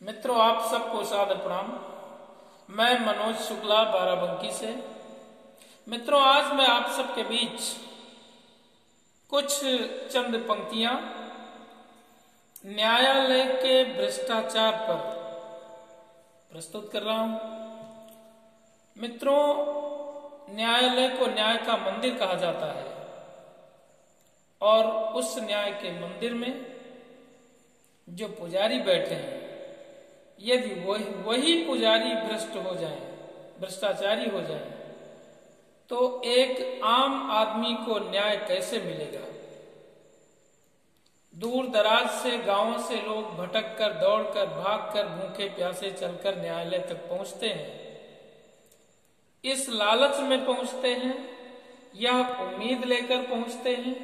मित्रों, आप सबको सादर प्रणाम। मैं मनोज शुक्ला बाराबंकी से। मित्रों, आज मैं आप सबके बीच कुछ चंद पंक्तियां न्यायालय के भ्रष्टाचार पर प्रस्तुत कर रहा हूं। मित्रों, न्यायालय को न्याय का मंदिर कहा जाता है और उस न्याय के मंदिर में जो पुजारी बैठे हैं, यदि वही पुजारी भ्रष्ट हो जाए, भ्रष्टाचारी हो जाए, तो एक आम आदमी को न्याय कैसे मिलेगा। दूर दराज से गांवों से लोग भटक कर, दौड़कर, भागकर, भूखे प्यासे चलकर न्यायालय तक पहुंचते हैं। इस लालच में पहुंचते हैं, यह उम्मीद लेकर पहुंचते हैं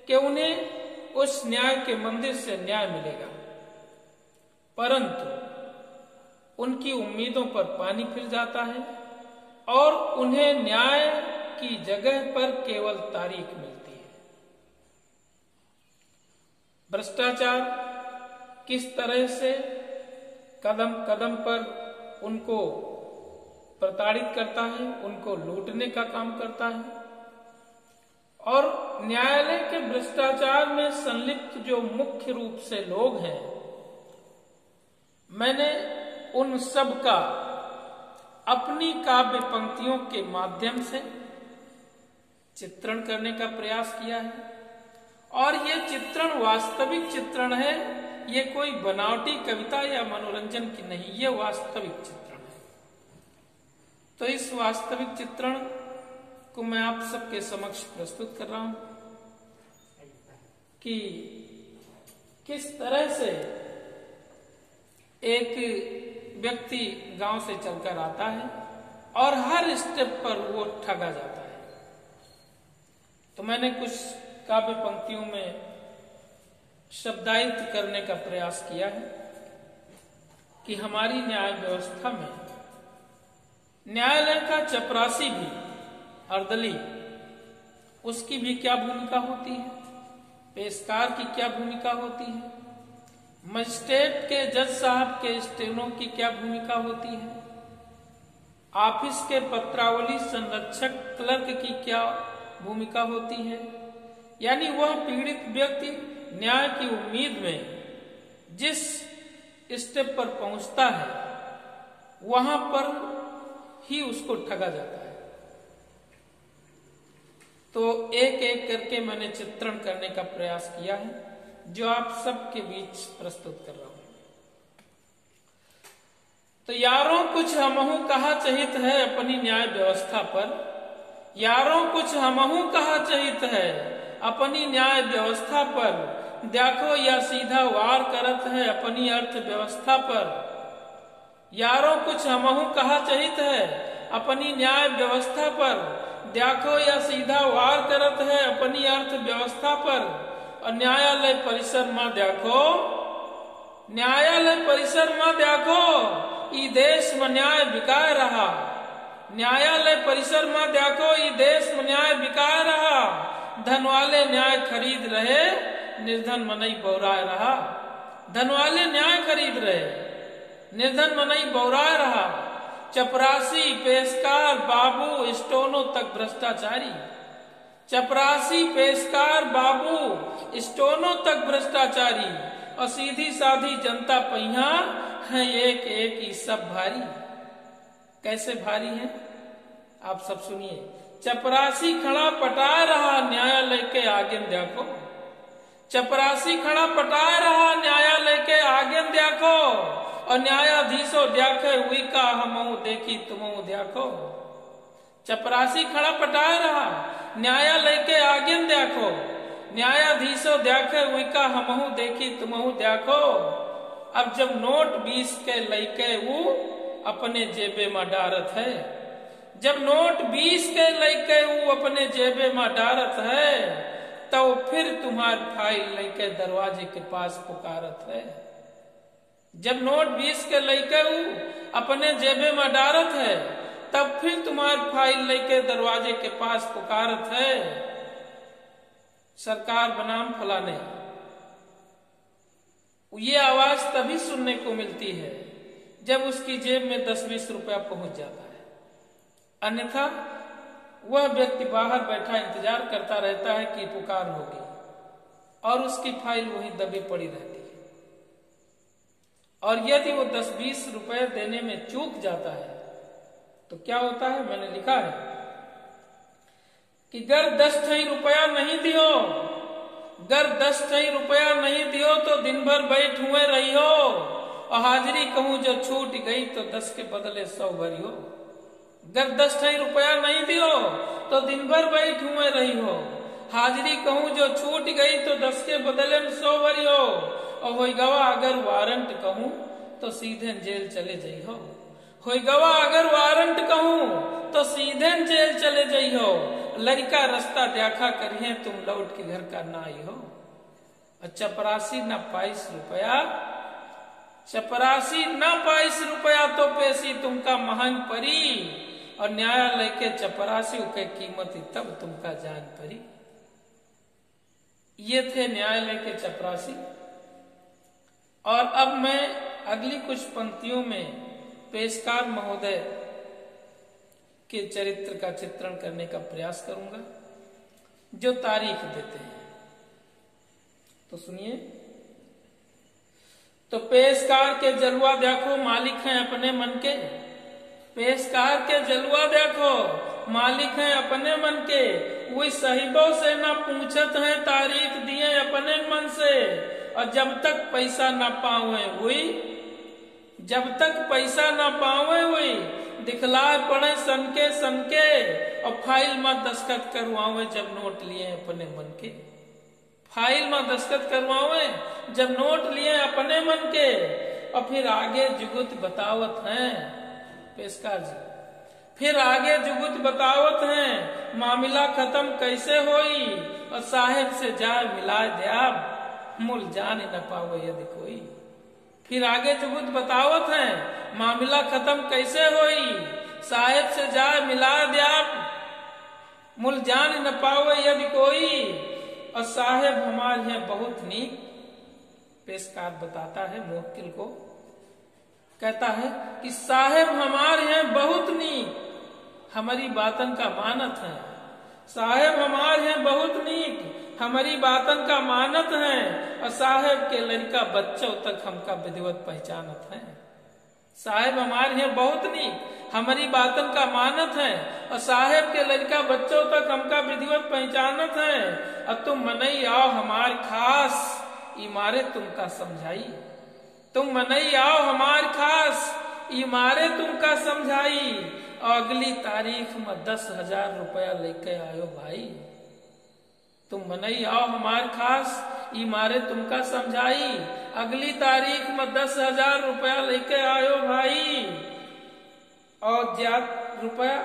कि उन्हें उस न्याय के मंदिर से न्याय मिलेगा, परंतु उनकी उम्मीदों पर पानी फिर जाता है और उन्हें न्याय की जगह पर केवल तारीख मिलती है। भ्रष्टाचार किस तरह से कदम कदम पर उनको प्रताड़ित करता है, उनको लूटने का काम करता है, और न्यायालय के भ्रष्टाचार में संलिप्त जो मुख्य रूप से लोग हैं, मैंने उन सब का अपनी काव्य पंक्तियों के माध्यम से चित्रण करने का प्रयास किया है। और ये चित्रण वास्तविक चित्रण है, ये कोई बनावटी कविता या मनोरंजन की नहीं, ये वास्तविक चित्रण है। तो इस वास्तविक चित्रण को मैं आप सबके समक्ष प्रस्तुत कर रहा हूं कि किस तरह से एक व्यक्ति गांव से चलकर आता है और हर स्टेप पर वो ठगा जाता है। तो मैंने कुछ काव्य पंक्तियों में शब्दायित करने का प्रयास किया है कि हमारी न्याय व्यवस्था में न्यायालय का चपरासी भी, अर्दली, उसकी भी क्या भूमिका होती है, पेशकार की क्या भूमिका होती है, मजिस्ट्रेट के, जज साहब के, स्टेनो की क्या भूमिका होती है, ऑफिस के पत्रावली संरक्षक क्लर्क की क्या भूमिका होती है। यानी वह पीड़ित व्यक्ति न्याय की उम्मीद में जिस स्टेप पर पहुंचता है, वहां पर ही उसको ठगा जाता है। तो एक एक करके मैंने चित्रण करने का प्रयास किया है, जो आप सबके बीच प्रस्तुत कर रहा हूं। तो यारों कुछ हमहू कहा चहित है अपनी न्याय व्यवस्था पर, यारों कुछ हमहू कहा चहित है अपनी न्याय व्यवस्था पर, देखो या सीधा वार करत है अपनी अर्थव्यवस्था पर। यारों कुछ हमहू कहा चहित है अपनी न्याय व्यवस्था पर, देखो या सीधा वार करत है अपनी अर्थव्यवस्था पर। और न्यायालय परिसर में देखो, न्यायालय परिसर में देखो, ई देश में न्याय बिकाय रहा। न्यायालय परिसर में देखो, ई देश में न्याय बिकाय रहा। धन वाले न्याय खरीद रहे, निर्धन मनई बौराय रहा। धन वाले न्याय खरीद रहे, निर्धन मनई बौराय रहा। चपरासी, पेशकार, बाबू, स्टोनो तक भ्रष्टाचारी। चपरासी, पेशकार, बाबू, स्टोनो तक भ्रष्टाचारी। और सीधी साधी जनता पहिया है एक एक ही सब भारी। कैसे भारी है आप सब सुनिए। चपरासी खड़ा पटाए रहा न्यायालय के आगे देखो। चपरासी खड़ा पटाए रहा न्यायालय के आगे देखो। और न्यायाधीशों देखे हुई का हमहू देखी तुमहू देखो। चपरासी खड़ा पटाए रहा न्यायालय के आगे देखो। न्यायाधीशों देखे हुई का हमहू देखी तुमहू देखो। अब जब नोट 20 के लइके वो अपने जेबे में डारत है, जब नोट 20 के लइके वो अपने जेबे में डारत है, तो फिर तुम्हारी फाइल लेके दरवाजे के पास पुकारत है। जब नोट 20 के लइके वो अपने जेबे में डारत है, तब फिर तुम्हारी फाइल लेके दरवाजे के पास पुकारत है। सरकार बनाम फलाने, ये आवाज तभी सुनने को मिलती है जब उसकी जेब में 10-20 रुपया पहुंच जाता है, अन्यथा वह व्यक्ति बाहर बैठा इंतजार करता रहता है कि पुकार होगी और उसकी फाइल वहीं दबी पड़ी रहती है। और यदि वो 10-20 रुपए देने में चूक जाता है तो क्या होता है, मैंने लिखा है कि गर 10 रुपया नहीं दियो, गर 10 रुपया नहीं दियो तो दिन भर बैठ हुए रही हो, और हाजिरी कहूं जो छूट गई तो 10 के बदले 100 भरी हो। गर 10 रुपया नहीं दियो तो दिन भर बैठ हुए रही हो, हाजिरी कहूं जो छूट गई तो 10 के बदले में 100 भरी हो, और होई गवा अगर वारंट कहूं तो सीधे जेल चले जाइ हो, होई गवा अगर वारंट कहूं तो सीधे जेल चले जाइ हो, लड़का रास्ता देखा करिए तुम लौट के घर का ना आई हो। चपरासी न 22 रुपया, चपरासी न 22 रुपया तो पैसी तुमका महंग परी, और न्यायालय के चपरासी के कीमत तब तुमका जान परी। ये थे न्यायालय के चपरासी। और अब मैं अगली कुछ पंक्तियों में पेशकार महोदय के चरित्र का चित्रण करने का प्रयास करूंगा जो तारीख देते हैं। तो सुनिए। तो पेशकार के जलवा देखो मालिक हैं अपने मन के, पेशकार के जलवा देखो मालिक हैं अपने मन के, वही साहिबों से ना पूछत हैं तारीख दिए अपने मन से, और जब तक पैसा ना पावे वही, जब तक पैसा ना पावे वही दिखलाए पड़े सनके सनके, और फाइल में दस्तखत करवावे जब नोट लिए अपने मन के, फाइल में दस्तखत करवावे जब नोट लिए अपने मन के, और फिर आगे जुगुत बतावत हैं पेशकार जी, फिर आगे जुगुत बतावत हैं मामला खत्म कैसे होई, और साहेब से जाए मिलाए दयाब मूल जान न पावे यदि कोई। फिर आगे जुगुत बतावत हैं मामला खत्म कैसे होई, साहेब से जाए मिला दयाब मूल जान न पावे यदि कोई, और साहेब हमारे हैं बहुत नीक। पेशकार बताता है मुवक्किल को, कहता है कि साहेब हमारे हैं बहुत नीक, हमारी बातन का मानत है, साहेब हमारे हैं बहुत नीक हमारी बातन का मानत है, और साहेब के लड़का बच्चों तक हमका विधिवत पहचानत है। साहेब हमारे हैं बहुत नीक हमारी बातन का मानत है, और साहेब के लड़का बच्चों तक हमका विधिवत पहचानत है, और तुम मनई आओ हमार खास इमारे तुमका समझाई, तुम मनई आओ हमार खास इमारे तुमका समझाई, और अगली तारीख में 10,000 रुपया लेके आयो भाई, तुम मनई आओ हमार खास इमारे तुमका समझाई, अगली तारीख में 10,000 रुपया लेके आयो भाई, और रुपया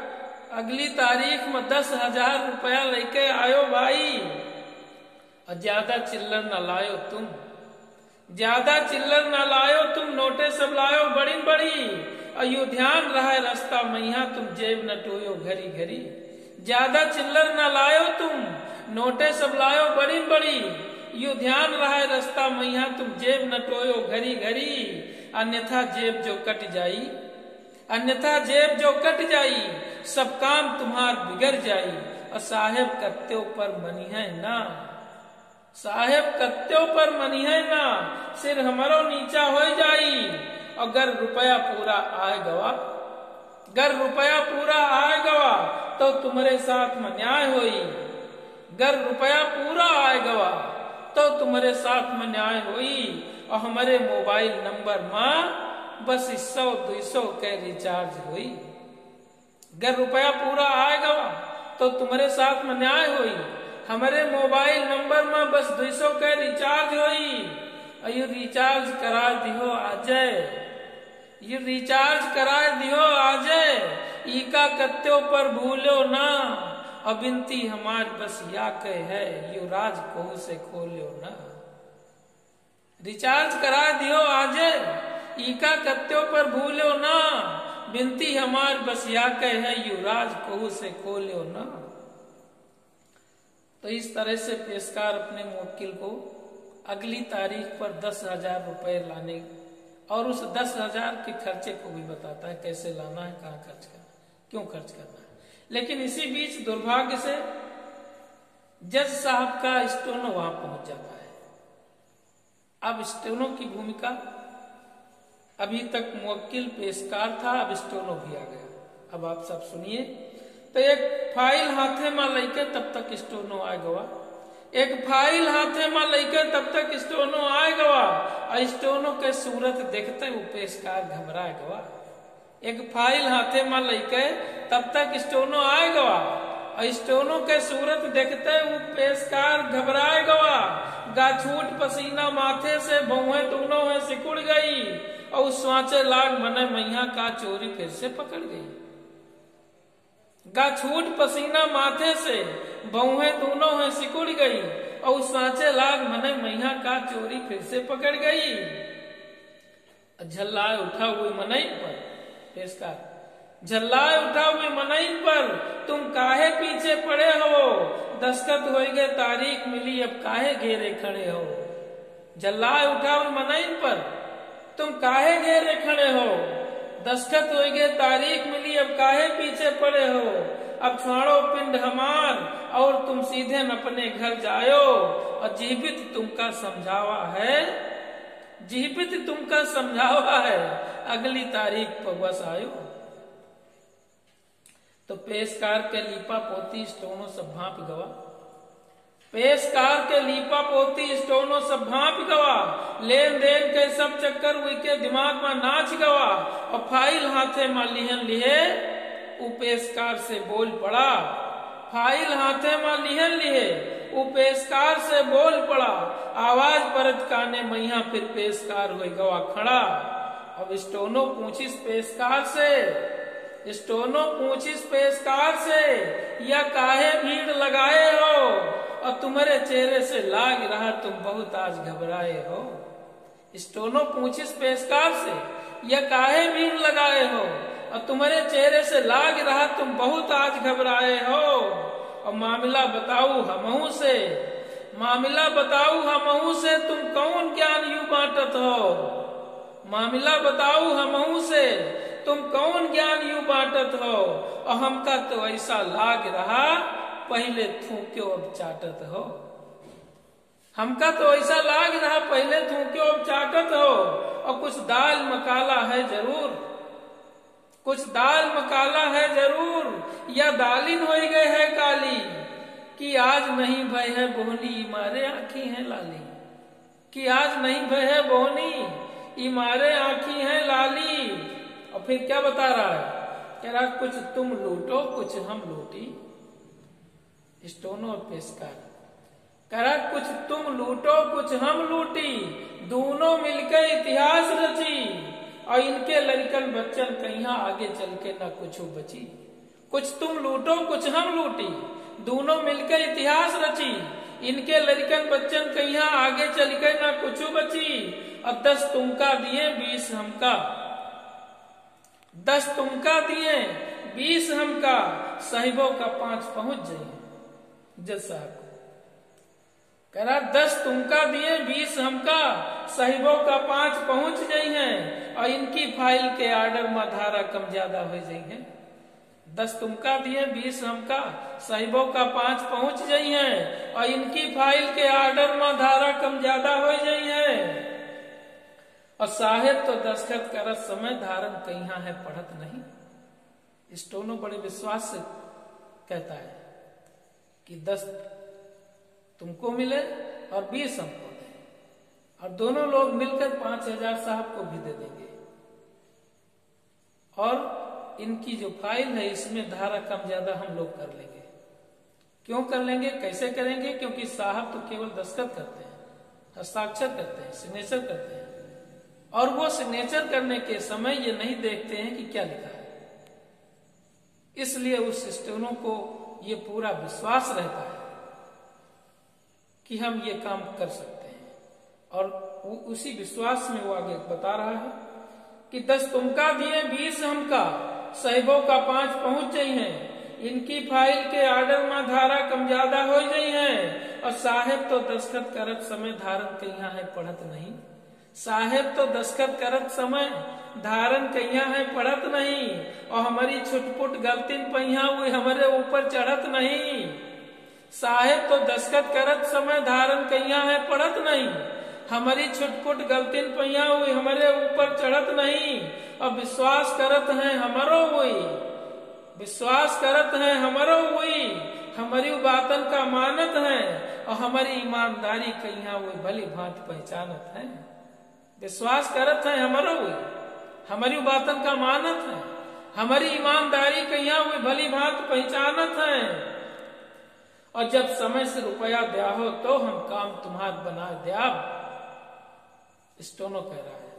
अगली तारीख में 10,000 रुपया लेके आयो भाई, और ज्यादा चिल्लर न लायो तुम, ज्यादा चिल्लर न लायो तुम, नोटे सब लायो बड़ी बड़ी, और यू ध्यान रहा रास्ता मैया तुम जेब न टोयो घरी घरी, ज्यादा चिल्लर न लायो तुम, नोटे सब लायो बड़ी बड़ी, यू ध्यान रहा रास्ता मैया तुम जेब न टोयो घरी घरी, अन्यथा जेब जो कट जाई, अन्यथा जेब जो कट जाई, सब काम तुम्हार बिगड़ जाई, और साहेब कत्त्यों पर मनी है ना, साहेब कत्त्यों पर मनी है ना, सिर हमारो नीचा हो जाई, और गर रुपया पूरा आए गवा, गर रुपया पूरा आए गवा तो तुम्हारे साथ में न्याय होई, गर रुपया पूरा आए गवा तो तुम्हारे साथ में न्याय होई, और हमारे मोबाइल नंबर में बस 100-200 के रिचार्ज हुई। गर रुपया पूरा आए गवा तो तुम्हारे साथ में न्याय होई, हमारे मोबाइल नंबर में बस 200 के रिचार्ज हुई, और ये रिचार्ज करा दियो आजय, ये रिचार्ज करा दियो आजय, इका कत्त्यों पर भूलो ना, अब बिनती हमारी बस या के है यू राज कोहू से खोलो ना, रिचार्ज करा दियो आजय, इका कत्त्यों पर भूलो ना, बिनती हमार बस या के है यू राज कोहू से खोलो ना। तो इस तरह से पेशकार अपने मुवक्किल को अगली तारीख पर 10,000 रुपए लाने और उस 10,000 के खर्चे को भी बताता है, कैसे लाना है, कहाँ खर्च करना, क्यों खर्च करना है। लेकिन इसी बीच दुर्भाग्य से जज साहब का स्टोनो वहां पहुंच जाता है। अब स्टोनो की भूमिका, अभी तक मुवक्किल पेशकार था, अब स्टोनो भी आ गया। अब आप सब सुनिए। तो एक फाइल हाथे में लेके तब तक स्टोनो आए गवा, एक फाइल हाथे में लेके तब तक स्टोनो आए गवा, और स्टोनो के सूरत देखते वो पेशकार घबराए गवा। एक फाइल हाथे में लेके तब तक स्टोनो आए गवा, और स्टोनो के सूरत देखते वो पेशकार घबराए गवा। गाछूट पसीना माथे से बहुए दोनों में सिकुड़ गई, और उस स्वांचे लाग मने मैया का चोरी फिर से पकड़ गई। गाछूट पसीना माथे से बहुए दोनों में सिकुड़ गई, और उस सांचे लाग मने मैया का चोरी फिर से पकड़ गई। झल्लाए उठा हुए मनई पर पेशकार, झल्लाए उठा हुए मनई पर तुम काहे पीछे पड़े हो, दस्तखत हो गए तारीख मिली अब काहे घेरे खड़े हो। झल्लाए उठा हुए मनई पर तुम काहे घेरे खड़े हो, दस्तखत हो गए तारीख मिली अब काहे पीछे पड़े हो। अब छोड़ो पिंड हमार और तुम सीधे अपने घर जायो, और जीवित तुमका समझावा है, जीवित तुमका समझावा है, अगली तारीख पर बस आयो। तो पेशकार के लीपा पोती स्टोनो सब भाप गवा, पेशकार के लीपा पोती स्टोनो सब भाप गवा। लेन देन के सब चक्कर उनके दिमाग में नाच गवा, और फाइल हाथे में लिहन लिए उ पेशकार से बोल पड़ा। फाइल हाथे में लिहन लिए उ पेशकार से बोल पड़ा। आवाज परत काने मैया फिर पेशकार हुए गवा खड़ा। अब स्टोनो पूछिस पेशकार से, स्टोनो पूछिस पेशकार से, या काहे भीड़ लगाए हो, और तुम्हारे चेहरे से लाग रहा तुम बहुत आज घबराए हो। स्टोनो पूछिस पेशकार से, या काहे भीड़ लगाए हो, और तुम्हारे चेहरे से लाग रहा तुम बहुत आज घबराए हो। और मामला बताऊ हमहू से, मामला बताऊ हमहू से, तुम कौन ज्ञान यू बांटत हो। मामला बताऊ हमहू से, तुम कौन ज्ञान यू बांटत हो। और हमका तो ऐसा लाग रहा पहले थूक्यो अब चाटत हो। हमका तो ऐसा लाग रहा पहले थूक्यो अब चाटत हो। और कुछ दाल मकाला है जरूर, कुछ दाल मकाला है जरूर, या दालिन हो गए है काली, कि आज नहीं भय है बोहनी मारे आँखी है लाली, कि आज नहीं भय है बोहनी मारे आँखी है लाली। और फिर क्या बता रहा है, कह रहा कुछ तुम लूटो कुछ हम लूटी। स्टोनो और पेशकार कह रहा कुछ तुम लूटो कुछ हम लूटी, दोनों मिलकर इतिहास रची, और इनके लड़कन बच्चन कहीं आगे चल के न कुछ बची। कुछ तुम लूटो कुछ हम लूटी, दोनों मिलकर इतिहास रची, इनके लड़कन बच्चन कहीं आगे चल के न कुछ बची। और 10 तुमका दिए 20 हमका, 10 तुमका दिए 20 हमका, साहिबों का 5 पहुंच जाइए। जज साहब कह रहा 10 तुमका दिए 20 हमका, साहिबों का 5 पहुंच गई हैं, और इनकी फाइल के आर्डर में धारा कम ज्यादा हो गई है। 10 तुमका दिए 20 हमका, साहिबों का 5 पहुंच गई हैं, और इनकी फाइल के आर्डर में धारा कम ज्यादा हो गई है। और साहेब तो दस्तखत करत समय धारण कहीं है पढ़त नहीं। स्टोनो बड़े विश्वास से कहता है कि 10 तुमको मिले और 20 हमको दे, और दोनों लोग मिलकर 5,000 साहब को भी दे देंगे, और इनकी जो फाइल है इसमें धारा कम ज्यादा हम लोग कर लेंगे। क्यों कर लेंगे, कैसे करेंगे, क्योंकि साहब तो केवल दस्तखत करते हैं, हस्ताक्षर करते हैं, सिग्नेचर करते हैं, और वो सिग्नेचर करने के समय ये नहीं देखते हैं कि क्या लिखा है। इसलिए उस स्टोनो को ये पूरा विश्वास रहता है कि हम ये काम कर सकते हैं, और उसी विश्वास में वो आगे बता रहा है कि 10 तुमका दिए 20 हमका, साहिबों का 5 पहुंच गई हैं, इनकी फाइल के आर्डर में धारा कम ज्यादा हो गई है, और साहेब तो दस्खत करत समय धारण कहिया है पढ़त नहीं। साहेब तो दस्खत करत समय धारण कहिया है पढ़त नहीं, और हमारी छुटपुट गलतीन पहिया हुई हमारे ऊपर चढ़त नहीं। साहेब तो दस्खत करत समय धारण कहिया है पढ़त नहीं, हमारी छुटपुट गलतीन पहिया हुई हमारे ऊपर चढ़त नहीं। और विश्वास करत है हमारो हुई, विश्वास करत है हमारो हुई, हमारी बातन का मानत है, और हमारी ईमानदारी कहिया हुई भली भांति पहचानत है। विश्वास करत है हमारो हुई, हमारी बातन का मानत है, हमारी ईमानदारी कहिया हुई भली भांति पहचानत है। और जब समय से रुपया दिया हो तो हम काम तुम्हार बना द्याब। स्टोनो कह रहा है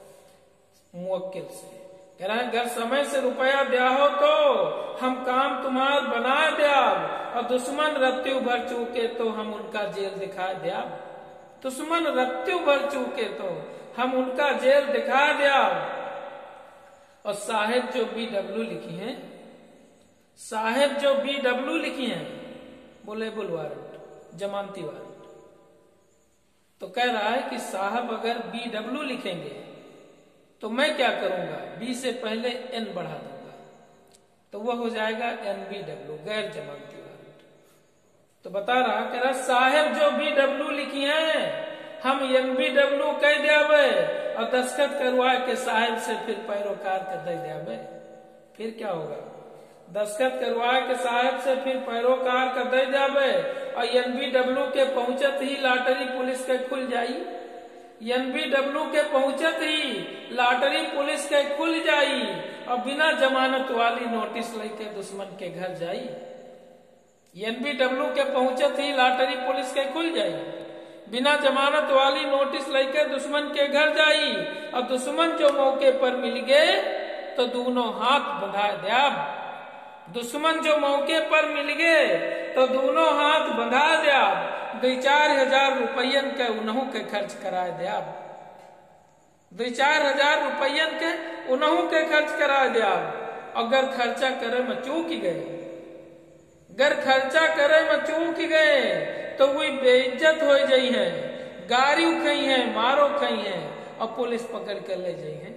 मुवक्किल से, कह रहा है अगर समय से रुपया दिया हो तो हम काम तुम्हार बना द्याब, और दुश्मन रत्त्यु भर चूके तो हम उनका जेल दिखा द्याब। दुश्मन रत्त्यु भर चूके तो हम उनका जेल दिखा द्याब। और साहेब जो BW लिखी हैं, साहेब जो BW लिखी हैं वो लेबल वारंट, जमानती वारंट। तो कह रहा है कि साहब अगर BW लिखेंगे तो मैं क्या करूंगा, B से पहले N बढ़ा दूंगा तो वह हो जाएगा NBW, गैर जमानती वारंट। तो बता रहा, कह रहा साहेब जो BW लिखी हैं हम NBW कह दियावे, और दस्खत करवा के साहेब से फिर पैरोकार कर दे दियावे। फिर क्या होगा, दस्खत करवा के साहेब से फिर पैरोकार कर दे जावे, और NBW के पहुंचत ही लॉटरी पुलिस के खुल जाई। NBW के पहुंचत ही लॉटरी पुलिस के खुल जाई, और बिना जमानत वाली नोटिस लेके दुश्मन के घर जाई। NBW के पहुंचत ही लॉटरी पुलिस के खुल जाई, बिना जमानत वाली नोटिस लेके दुश्मन के घर जाई। और दुश्मन जो मौके पर मिल गए तो दोनों हाथ बंधा द्याब। दुश्मन जो मौके पर मिल गए तो दोनों हाथ बंधा द्याब। 2-4 हजार रुपयन के उन्हों के खर्च करा द्याब। 2-4 हजार रुपयन के उन्हों के खर्च करा द्याब। अगर खर्चा करे में चूक गए, अगर खर्चा करे में चूक गए तो वही बेइज्जत हो जाई है, गाड़ी खई है, मारो खई है, और पुलिस पकड़ कर ले जाई है।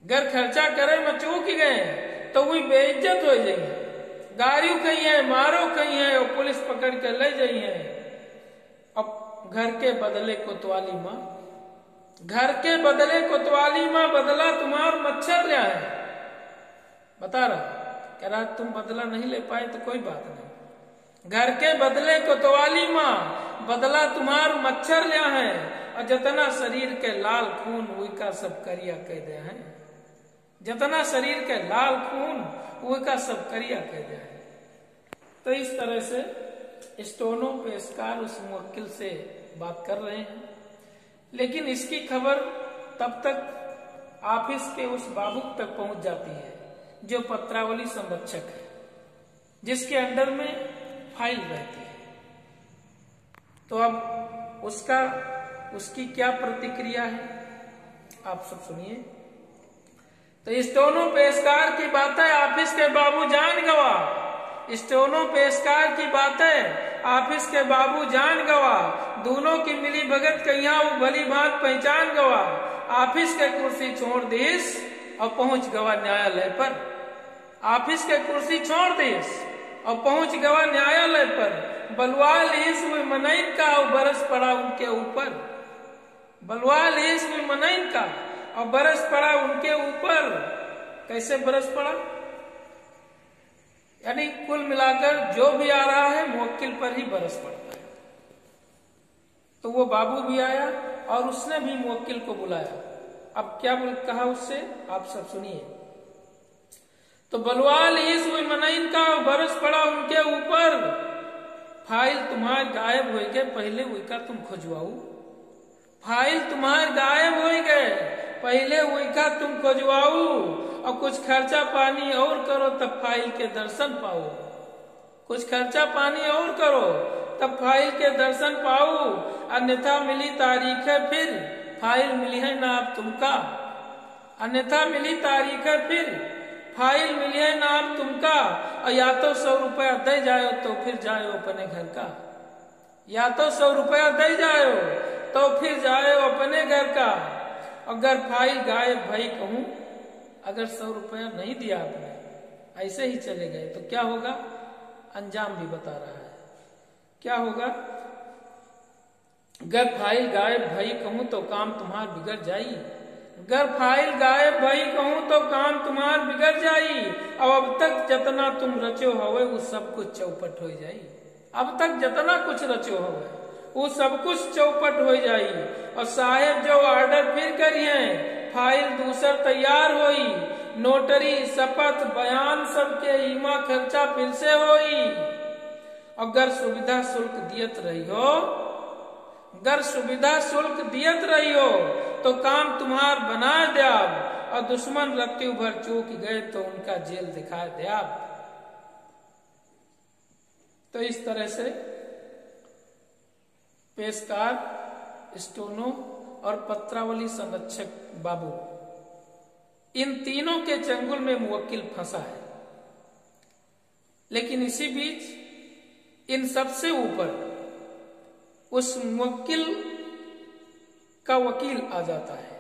अगर खर्चा करे में चूक गए तो वही बेइज्जत हो जाई है, गाड़ी खई है, मारो खई है, और पुलिस पकड़ कर ले जाई है। अब घर के बदले कोतवाली माँ, घर के बदले कोतवाली माँ बदला तुम्हार मच्छर लिया है। बता रहा, कह रहा तुम बदला नहीं ले पाए तो कोई बात नहीं, घर के बदले कोतवाली माँ बदला तुम्हार मच्छर लिया है। और जितना शरीर के लाल खून उनका सब करिया कह दिया है, जितना शरीर के लाल खून उनका सब करिया कह दिया है। तो इस तरह से स्टोनो पेशकार उस मुवक्किल से बात कर रहे हैं, लेकिन इसकी खबर तब तक ऑफिस के उस बाबू तक पहुंच जाती है जो पत्रावली संरक्षक है, जिसके अंडर में फाइल रहती है। तो अब उसकी क्या प्रतिक्रिया है आप सब सुनिए। तो स्टोनो पेशकार की बातें ऑफिस के बाबू जान गवा, स्टोनो पेशकार की बातें ऑफिस के बाबू जान गवा, दोनों की मिली भगत कहिया वो भली भांत पहचान गवा। ऑफिस के कुर्सी छोड़ दीस और पहुंच गवा न्यायालय पर। ऑफिस के कुर्सी छोड़ दीस और पहुंच गवा न्यायालय पर। बलवाल हुई मनैन का और बरस पड़ा उनके ऊपर। बलवाल हुई मनैन का और बरस पड़ा उनके ऊपर। कैसे बरस पड़ा? यानी कुल मिलाकर जो भी आ रहा है मुवक्किल पर ही बरस पड़ता है। तो वो बाबू भी आया और उसने भी मुवक्किल को बुलाया। अब क्या कहा उससे आप सब सुनिए। तो बलवाल हुई मनैन का बरस पड़ा उनके ऊपर। फाइल तुम्हारे गायब हो गए, पहले उनका तुम खोजवाऊ। फाइल तुम्हारे गायब हो गए, पहले उनका तुम खोजवाऊ और कुछ खर्चा पानी और करो तब फाइल के दर्शन पाओ। कुछ खर्चा पानी और करो तब फाइल के दर्शन पाओ। अन्यथा मिली तारीख है फिर फाइल मिली है ना अब तुमका। अन्यथा मिली तारीख है फिर फाइल मिली है ना अब तुमका। और या तो 100 रुपया दे जाओ तो फिर जाओ अपने घर का, या तो 100 रुपया दे जाओ तो फिर जाओ अपने घर का। अगर फाइल गायब भाई कहूं, अगर 100 रुपया नहीं दिया आपने, ऐसे ही चले गए तो क्या होगा? अंजाम भी बता रहा है क्या होगा। अगर फाइल गायब भाई कहूं तो काम तुम्हार बिगड़ जाई, अगर फाइल गायब भाई कहूं तो काम तुम्हार बिगड़ जाई। अब तक जितना तुम रचो हवे वो सब कुछ चौपट हो जाई, अब तक जितना कुछ रचो हवे वो सब कुछ चौपट हो जाई। और साहेब जो ऑर्डर फिर करिए, फाइल दूसर तैयार होई, नोटरी शपथ बयान सबके ईमा खर्चा फिर से होई। अगर सुविधा शुल्क दियत रही हो, अगर सुविधा शुल्क दियत रही हो तो काम तुम्हार बना द्याब, और दुश्मन रत्ती भर चूक गए तो उनका जेल दिखा द्याब। तो इस तरह से पेशकार, स्टोनो और पत्रावली संरक्षक बाबू, इन तीनों के चंगुल में मुवक्किल फंसा है। लेकिन इसी बीच इन सबसे ऊपर उस मुवक्किल का वकील आ जाता है।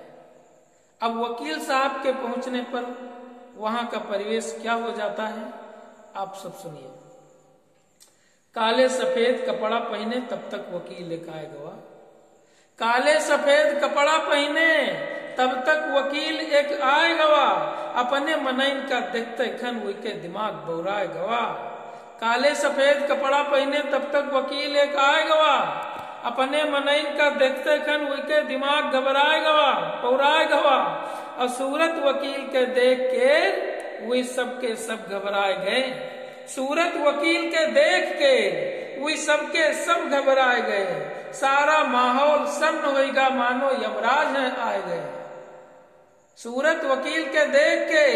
अब वकील साहब के पहुंचने पर वहां का परिवेश क्या हो जाता है, आप सब सुनिए। काले सफेद कपड़ा पहने तब तक वकील एक आए गवा, काले सफेद कपड़ा पहने तब तक वकील एक आए गवा। अपने मनइन का देखते खन उनके दिमाग बौराए गवा। काले सफेद कपड़ा पहने तब तक वकील एक आए गवा, अपने मनइन का देखते खन उनके दिमाग घबराए गवा, बौराए गवा। और सूरत वकील के देख के वे सबके सब घबराए गए, सूरत वकील के देख के वे सबके सब घबराए गए। सारा माहौल सन्न होएगा मानो यमराज हैं आए गए। सूरत वकील के देख के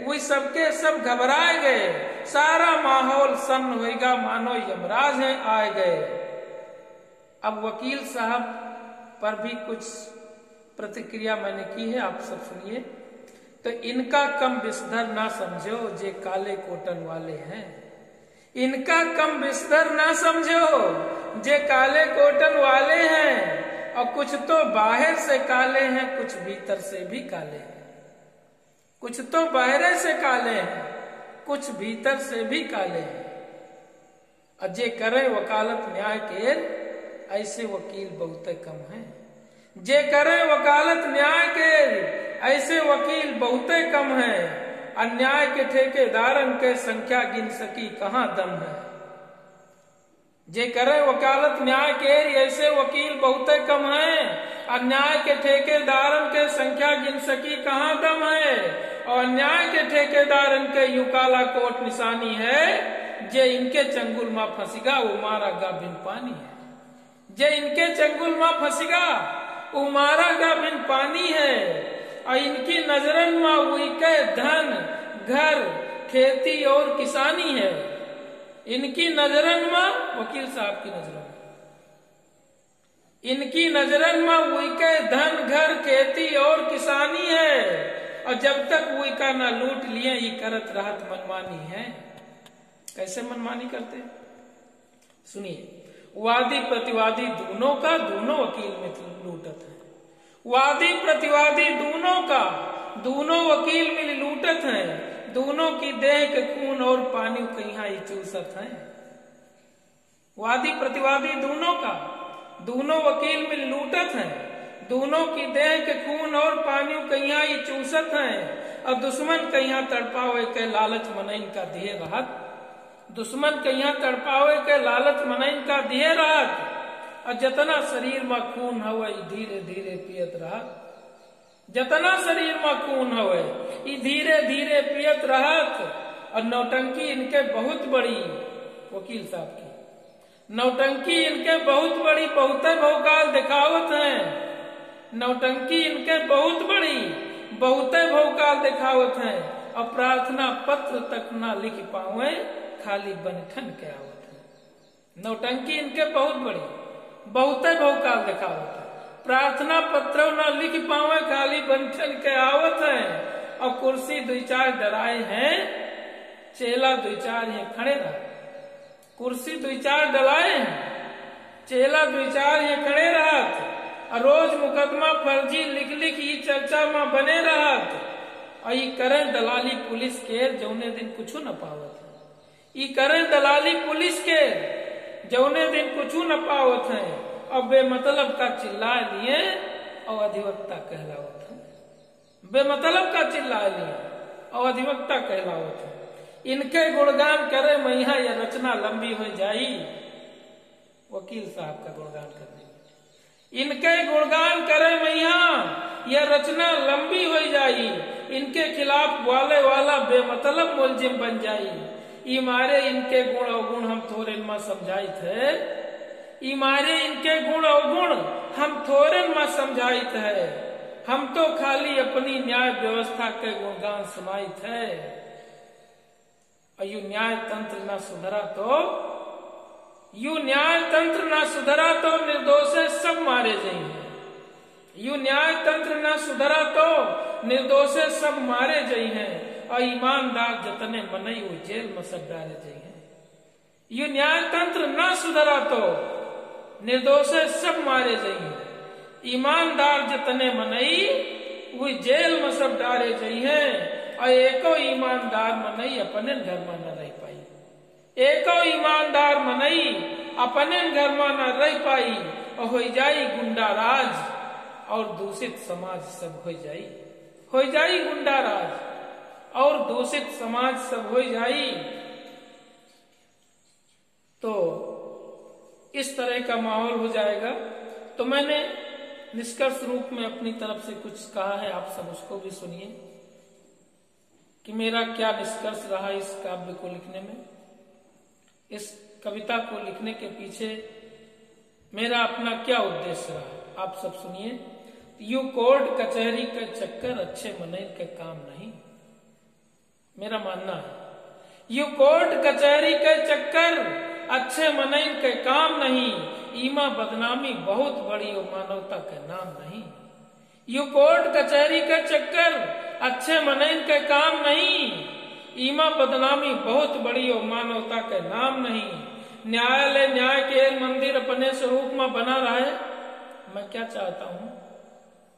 वे सबके सब घबराए गए, सारा माहौल सन्न होएगा मानो यमराज हैं आए गए। अब वकील साहब पर भी कुछ प्रतिक्रिया मैंने की है, आप सब सुनिए। तो इनका कम बिस्तर ना समझो जे काले कोटन वाले हैं, इनका कम बिस्तर ना समझो जे काले कोटन वाले हैं। और कुछ तो बाहर से काले हैं, कुछ भीतर से भी काले हैं, कुछ तो बाहर से काले हैं, कुछ भीतर से भी काले हैं। और जे करे वकालत न्याय के ऐसे वकील बहुत कम हैं, जे करे वकालत न्याय के ऐसे वकील बहुत कम हैं। अन्याय के ठेकेदारन के संख्या गिन सकी कहां दम है। जे करे वकालत न्याय के ऐसे वकील बहुत कम हैं, अन्याय के ठेकेदारन के संख्या गिन सकी कहां दम है। और अन्याय के ठेकेदारन के यू काला कोट निशानी है, जे इनके चंगुल में फंसीगा वो मारा गा बिन पानी है, जे इनके चंगुल में फंसीगा वो मारा गा बिन पानी है। और इनकी नजरन में उनके धन घर खेती और किसानी है, इनकी नजरन में, वकील साहब की नजरन में, इनकी नजरन में उनके धन घर खेती और किसानी है। और जब तक उनका ना लूट लिए ये करत रहत मनमानी है। कैसे मनमानी करते सुनिए। वादी प्रतिवादी दोनों का दोनों वकील में लूटत है, वादी प्रतिवादी दोनों का दोनों वकील मिल लूटत हैं, दोनों की देह के खून और पानी कहीं ही चूसत हैं। वादी प्रतिवादी दोनों का दोनों वकील मिल लूटत हैं, दोनों की देह के खून और पानी कहीं ही चूसत हैं। और दुश्मन कहीं तड़पावे के लालच मनइन का दिए रहत, दुश्मन कहीं तड़पावे के लालच मनइन का दिए रहत। और जतना शरीर में खून हवे धीरे धीरे पियत रहत, जतना शरीर में खून हवे धीरे धीरे पियत रहत। और नौटंकी इनके बहुत बड़ी, वकील साहब की नौटंकी इनके बहुत बड़ी, बहुत भौकाल दिखावत हैं। नौटंकी इनके बहुत बड़ी, बहुत भौकाल दिखावत हैं। और प्रार्थना पत्र तक ना लिख पावे खाली बनठन के आवत है। नौटंकी इनके बहुत बड़ी, बहुत भौकाल दिखावत है। प्रार्थना पत्र न लिख पावे खाली बनठन के आवत है। और कुर्सी दो चार डराए हैं चेला दो चार यहाँ खड़े रहा, कुर्सी दो चार डलाए हैं, चेला दो चार यहाँ खड़े रहत, रोज मुकदमा फर्जी लिख लिख ये चर्चा में बने रहत, और ये करे दलाली पुलिस के जौने दिन कुछ न पावत है, ये करे दलाली पुलिस के जौने दिन कुछ न पावत है, और बेमतलब का चिल्ला लिए और अधिवक्ता कहलावत है, बेमतलब का चिल्ला लिए और अधिवक्ता कहलावत है। इनके गुणगान करे मैया या रचना लंबी हो जाई, वकील साहब का गुणगान करने, इनके गुणगान करे मैया यह रचना लंबी हो जाई, इनके खिलाफ वाले वाला बेमतलब मुलजिम बन जाई। ई मारे इनके गुण अवगुण हम थोड़े में समझाई थे, ई मारे इनके गुण अवगुण हम थोड़े में समझाई थे, हम तो खाली अपनी न्याय व्यवस्था के गुणगान सुनाई थे। यू न्याय तंत्र न सुधरा तो, यू न्याय तंत्र न सुधरा तो निर्दोषे सब मारे जाएंगे, यू न्याय तंत्र न सुधरा तो निर्दोषे सब मारे जाइए, और ईमानदार जतने मनई वो जेल में सब डाले जाइए। यू न्याय तंत्र न सुधरा तो निर्दोषे सब मारे जाइए, ईमानदार जतने मनई वो जेल में सब डाले जाइए, और एको ईमानदार मनई अपने घर में न रह पाई, एको ईमानदार मनई अपने घर में न रह पाई, और हो जाई गुंडा राज और दूषित समाज सब हो जाई गुंडा राज और दूषित समाज सब हो जाई। तो इस तरह का माहौल हो जाएगा। तो मैंने निष्कर्ष रूप में अपनी तरफ से कुछ कहा है, आप सब उसको भी सुनिए कि मेरा क्या निष्कर्ष रहा इस काव्य को लिखने में, इस कविता को लिखने के पीछे मेरा अपना क्या उद्देश्य रहा, आप सब सुनिए। यू कोर्ट कचहरी के चक्कर अच्छे मनई के काम नहीं, मेरा मानना है यू कोर्ट कचहरी के चक्कर अच्छे मनई के काम नहीं, ईमा बदनामी बहुत बड़ी और मानवता के नाम नहीं। यू कोर्ट कचहरी के चक्कर अच्छे मनई के काम नहीं, ईमा बदनामी बहुत बड़ी और मानवता के नाम नहीं। न्यायालय न्याय के मंदिर अपने स्वरूप में बना रहे। मैं क्या चाहता हूँ,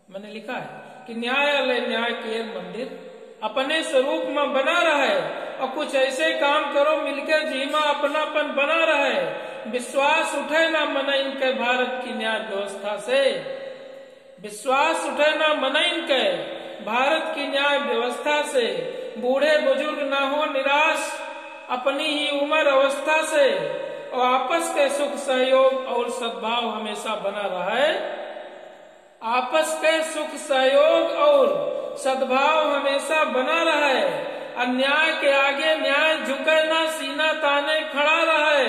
मैंने लिखा है कि न्यायालय न्याय के मंदिर अपने स्वरूप में बना रहे, और कुछ ऐसे काम करो मिलकर जीमा अपनापन बना रहे। विश्वास उठे ना मन इनके भारत की न्याय व्यवस्था से, विश्वास उठे ना मन इनके भारत की न्याय व्यवस्था से। बूढ़े बुजुर्ग ना हो निराश अपनी ही उम्र अवस्था से, और आपस के सुख सहयोग और सद्भाव हमेशा बना रहे। आपस के सुख सहयोग और सद्भाव हमेशा बना रहे। अन्याय के आगे न्याय झुके ना सीना ताने खड़ा रहे।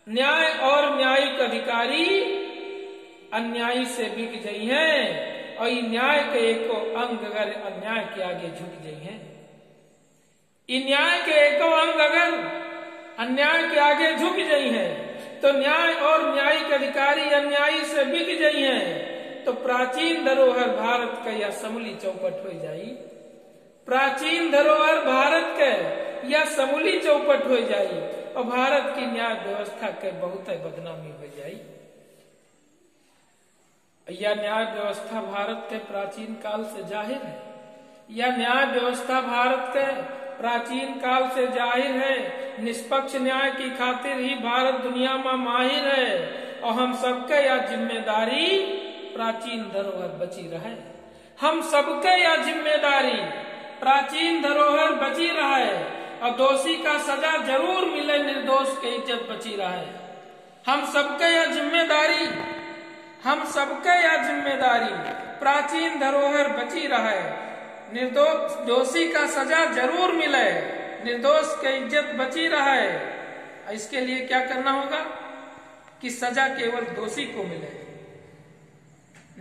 न्याय और न्यायिक अधिकारी अन्यायी से बिक जाई हैं, और ये न्याय के एको अंग अगर अन्याय के आगे झुक जाई हैं, न्याय के एको अंग अगर अन्याय के आगे झुक जाई हैं, तो न्याय और न्यायिक अधिकारी अन्यायी से बिक जाई हैं, तो प्राचीन धरोहर भारत का यह समूली चौपट हो जाई। प्राचीन धरोहर भारत के यह समूली चौपट हो जाई, और भारत की न्याय व्यवस्था के बहुत बदनामी हो जाई। यह न्याय व्यवस्था भारत के प्राचीन काल से जाहिर है। यह न्याय व्यवस्था भारत के प्राचीन काल से जाहिर है। निष्पक्ष न्याय की खातिर ही भारत दुनिया में माहिर है, और हम सबके यह जिम्मेदारी प्राचीन धरोहर बची रहे। हम सबके यह जिम्मेदारी प्राचीन धरोहर बची रहे, और दोषी का सजा जरूर मिले, निर्दोष की इज्जत बची रहे। हम सबके यह जिम्मेदारी प्राचीन धरोहर बची रहे। निर्दोष दोषी का सजा जरूर मिले, निर्दोष की इज्जत बची रहे। इसके लिए क्या करना होगा कि सजा केवल दोषी को मिले,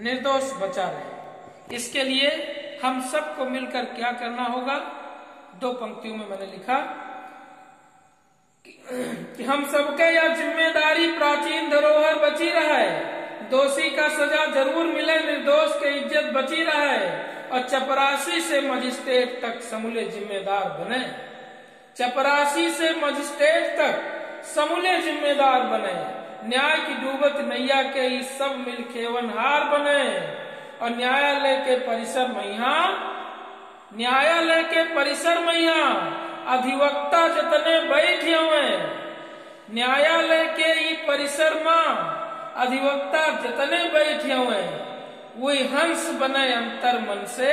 निर्दोष बचा रहे। इसके लिए हम सबको मिलकर क्या करना होगा, दो पंक्तियों में मैंने लिखा कि हम सबके यह जिम्मेदारी प्राचीन धरोहर बची रहे। दोषी का सजा जरूर मिले, निर्दोष की इज्जत बची रहे। और चपरासी से मजिस्ट्रेट तक समूले जिम्मेदार बने। चपरासी से मजिस्ट्रेट तक समूले जिम्मेदार बने। न्याय की डूबत नैया के ई सब मिल खेवनहार बने। और न्यायालय के परिसर में यहाँ अधिवक्ता जतने बैठे हुए, न्यायालय के ई परिसर में अधिवक्ता जतने बैठे हुए, वही हंस बने अंतर मन से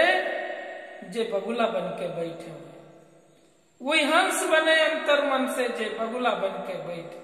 जे बगुला बन के बैठे हुए। वही हंस बने अंतर मन से जे बगुला बन के बैठे।